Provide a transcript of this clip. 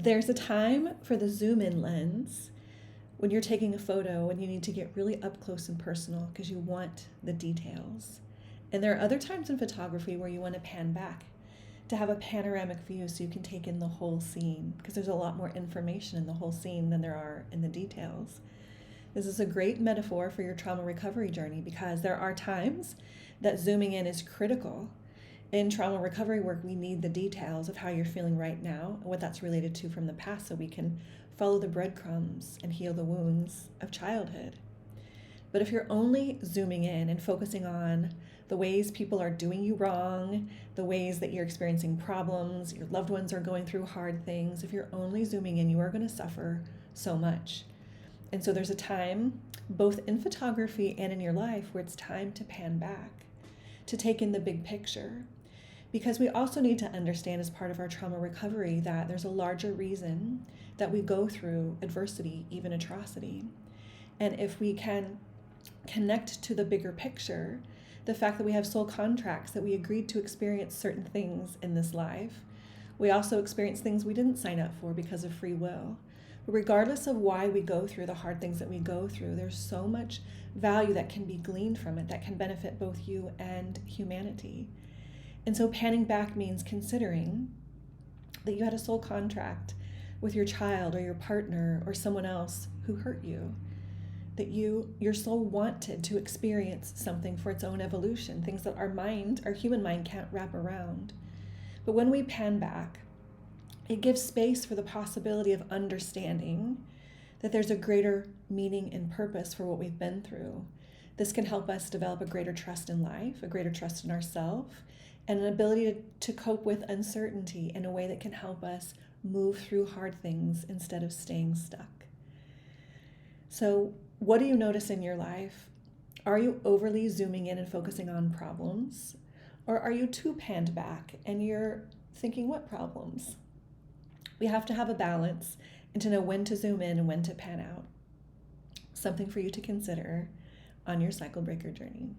There's a time for the zoom in lens when you're taking a photo and you need to get really up close and personal because you want the details. And there are other times in photography where you want to pan back to have a panoramic view so you can take in the whole scene because there's a lot more information in the whole scene than there are in the details. This is a great metaphor for your trauma recovery journey because there are times that zooming in is critical. In trauma recovery work, we need the details of how you're feeling right now and what that's related to from the past so we can follow the breadcrumbs and heal the wounds of childhood. But if you're only zooming in and focusing on the ways people are doing you wrong, the ways that you're experiencing problems, your loved ones are going through hard things, if you're only zooming in, you are going to suffer so much. And so there's a time, both in photography and in your life, where it's time to pan back, to take in the big picture. Because we also need to understand as part of our trauma recovery that there's a larger reason that we go through adversity, even atrocity. And if we can connect to the bigger picture, the fact that we have soul contracts, that we agreed to experience certain things in this life, we also experience things we didn't sign up for because of free will. But regardless of why we go through the hard things that we go through, there's so much value that can be gleaned from it that can benefit both you and humanity. And so panning back means considering that you had a soul contract with your child or your partner or someone else who hurt you, that your soul wanted to experience something for its own evolution, things that our human mind can't wrap around. But when we pan back, it gives space for the possibility of understanding that there's a greater meaning and purpose for what we've been through. This can help us develop a greater trust in life, a greater trust in ourselves, and an ability to cope with uncertainty in a way that can help us move through hard things instead of staying stuck. So, what do you notice in your life? Are you overly zooming in and focusing on problems? Or are you too panned back and you're thinking, what problems? We have to have a balance and to know when to zoom in and when to pan out. Something for you to consider on your cycle breaker journey.